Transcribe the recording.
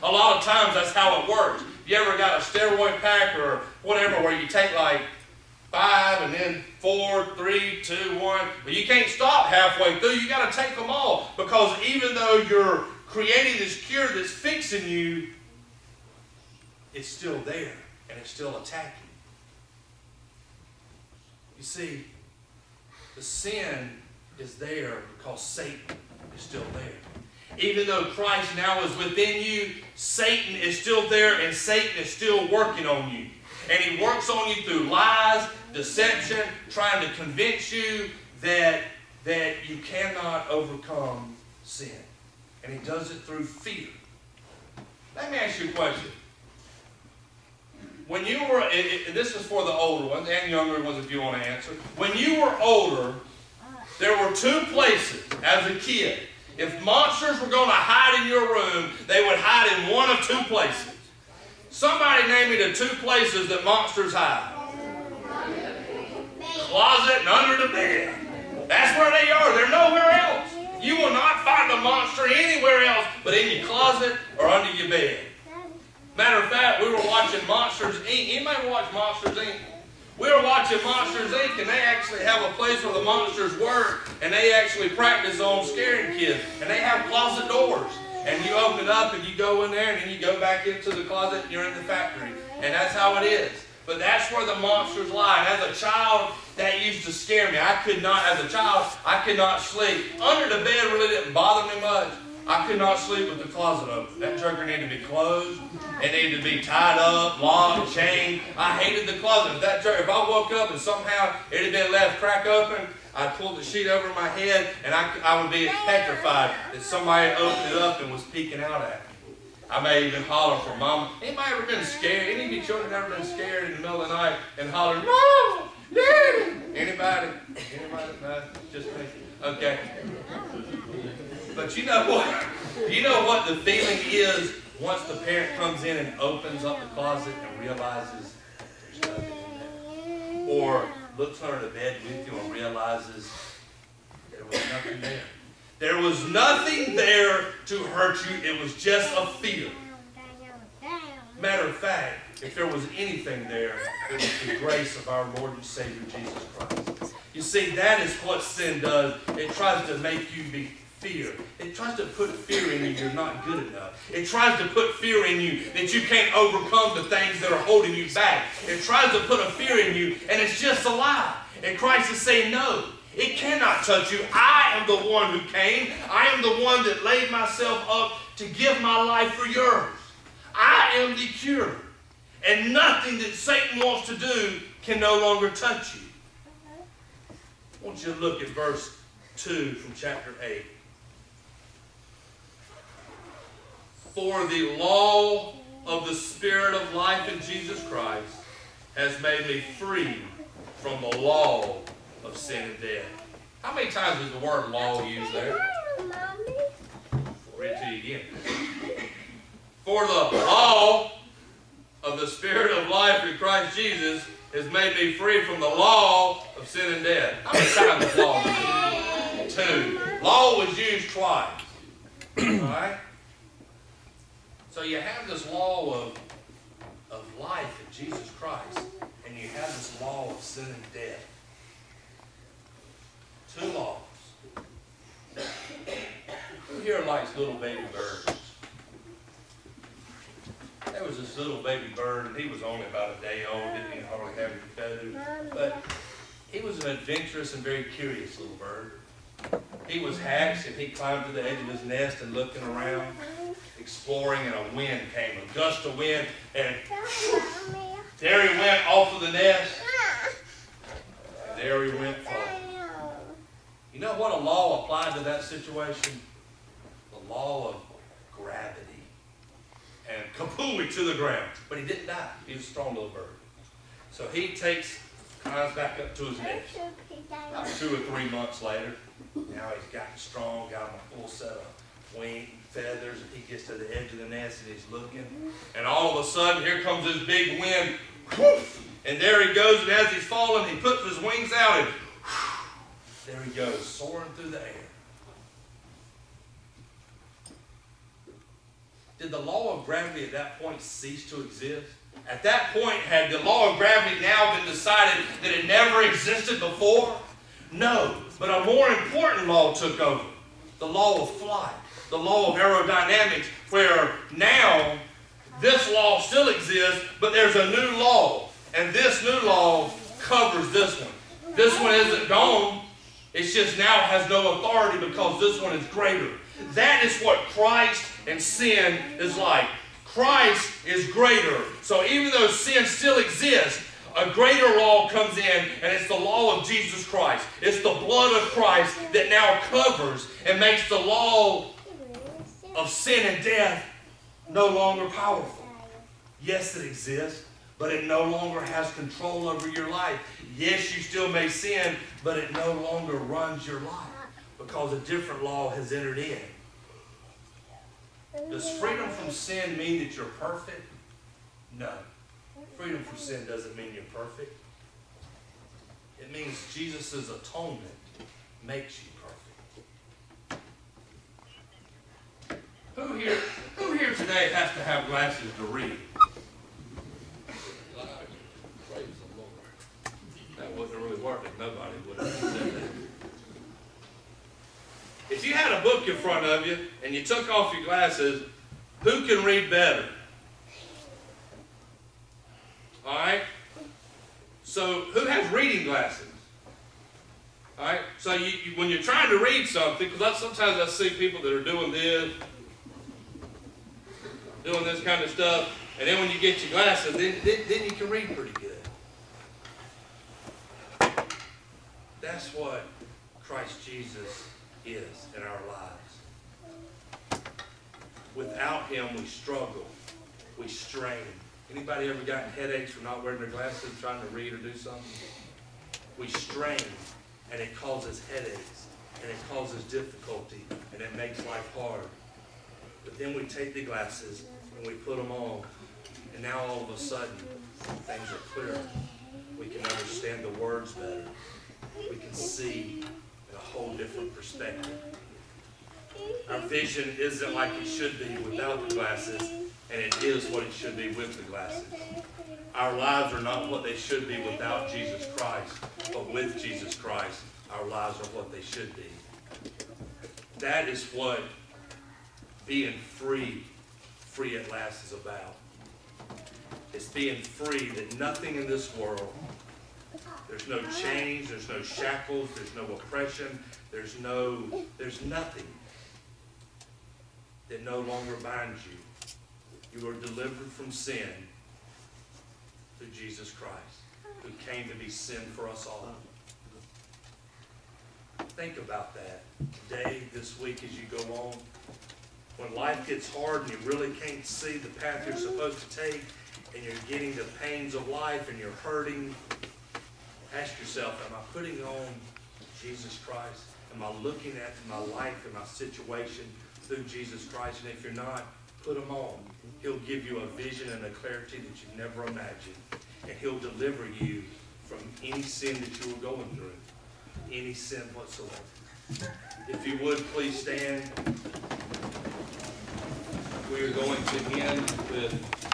A lot of times that's how it works. You ever got a steroid pack or whatever where you take like 5 and then 4, 3, 2, 1. But you can't stop halfway through. You got to take them all, because even though you're creating this cure that's fixing you, it's still there and it's still attacking. You see, the sin is there because Satan is still there. Even though Christ now is within you, Satan is still there, and Satan is still working on you. And he works on you through lies, deception, trying to convince you that you cannot overcome sin. And he does it through fear. Let me ask you a question. When you were, this is for the older ones and younger ones if you want to answer. When you were older, there were 2 places as a kid. If monsters were going to hide in your room, they would hide in one of 2 places. Somebody name me the 2 places that monsters hide. Closet and under the bed. That's where they are. They're nowhere else. You will not find a monster anywhere else but in your closet or under your bed. Matter of fact, we were watching Monsters, Inc. Anybody watch Monsters, Inc.? We were watching Monsters, Inc., and they actually have a place where the monsters work, and they actually practice on scaring kids. And they have closet doors. And you open it up, and you go in there, and then you go back into the closet, and you're in the factory. And that's how it is. But that's where the monsters lie. And as a child, that used to scare me. As a child, I could not sleep. Under the bed really didn't bother me much. I could not sleep with the closet open. That joker needed to be closed. It needed to be tied up, locked, chained. I hated the closet. If I woke up and somehow it had been left crack open, I'd pull the sheet over my head, and I would be petrified that somebody had opened it up and was peeking out at me. I may even holler for Mama. Anybody ever been scared? Any of you children ever been scared in the middle of the night and hollered, Mama, Daddy? Anybody? Anybody? No, just me. Okay. But you know what? You know what the feeling is once the parent comes in and opens up the closet and realizes there's nothing in there? Or looks under the bed with you and realizes there was nothing there. There was nothing there to hurt you. It was just a fear. Matter of fact, if there was anything there, it was the grace of our Lord and Savior Jesus Christ. You see, that is what sin does. It tries to make you be fear. It tries to put fear in you you're not good enough. It tries to put fear in you that you can't overcome the things that are holding you back. It tries to put a fear in you, and it's just a lie. And Christ is saying, no, it cannot touch you. I am the one who came. I am the one that laid myself up to give my life for yours. I am the cure. And nothing that Satan wants to do can no longer touch you. I want you to look at verse 2 from chapter 8. For the law of the Spirit of life in Jesus Christ has made me free from the law of sin and death. How many times is the word law used there? I'll read it to you again. For the law of the Spirit of life in Christ Jesus has made me free from the law of sin and death. How many times is law used? 2. Law was used twice. Alright? So you have this law of life in Jesus Christ, and you have this law of sin and death. 2 laws. Who here likes little baby birds? There was this little baby bird, and he was only about a day old, didn't even hardly have any feathers. But he was an adventurous and very curious little bird. He was hatched, and he climbed to the edge of his nest and looking around, exploring, and a wind came, a gust of wind, and there he went off of the nest, and there he went falling. You know what a law applied to that situation? The law of gravity. And kapooey to the ground. But he didn't die. He was a strong little bird. So he climbs back up to his nest. About 2 or 3 months later, now he's gotten strong, got him a full set of wing feathers, and he gets to the edge of the nest and he's looking. And all of a sudden, here comes this big wind. Whoosh, and there he goes, and as he's falling, he puts his wings out, and whoosh, there he goes, soaring through the air. did the law of gravity at that point cease to exist? At that point, had the law of gravity now been decided that it never existed before? No, but a more important law took over. The law of flight, the law of aerodynamics, where now this law still exists, but there's a new law, and this new law covers this one. This one isn't gone. It's just now has no authority because this one is greater. That is what Christ and sin is like. Christ is greater. So even though sin still exists, a greater law comes in, and it's the law of Jesus Christ. It's the blood of Christ that now covers and makes the law of sin and death no longer powerful. Yes, it exists, but it no longer has control over your life. Yes, you still may sin, but it no longer runs your life because a different law has entered in. Does freedom from sin mean that you're perfect? No. Freedom from sin doesn't mean you're perfect. It means Jesus' atonement makes you perfect. Who here today has to have glasses to read? Praise the Lord. That wasn't really working. Nobody would have said that. If you had a book in front of you and you took off your glasses, who can read better? All right? So who has reading glasses? All right? So when you're trying to read something, because sometimes I see people that are doing this kind of stuff, and then when you get your glasses, then you can read pretty good. That's what Christ Jesus is in our lives. Without Him, we struggle. We strain. Anybody ever gotten headaches from not wearing their glasses, trying to read or do something? We strain, and it causes headaches, and it causes difficulty, and it makes life hard. But then we take the glasses, and we put them on, and now all of a sudden, things are clearer. We can understand the words better. We can see in a whole different perspective. Our vision isn't like it should be without the glasses, and it is what it should be with the glasses. Our lives are not what they should be without Jesus Christ, but with Jesus Christ, our lives are what they should be. That is what being free at last is about. It's being free that nothing in this world, there's no chains, there's no shackles, there's no oppression, there's nothing that no longer binds you. You are delivered from sin through Jesus Christ, who came to be sin for us all. Think about that today, this week, as you go on. When life gets hard and you really can't see the path you're supposed to take, and you're getting the pains of life and you're hurting, ask yourself, am I putting on Jesus Christ? Am I looking at my life and my situation through Jesus Christ? And if you're not, put Him on. He'll give you a vision and a clarity that you've never imagined. And He'll deliver you from any sin that you were going through. Any sin whatsoever. If you would, please stand. We are going to end with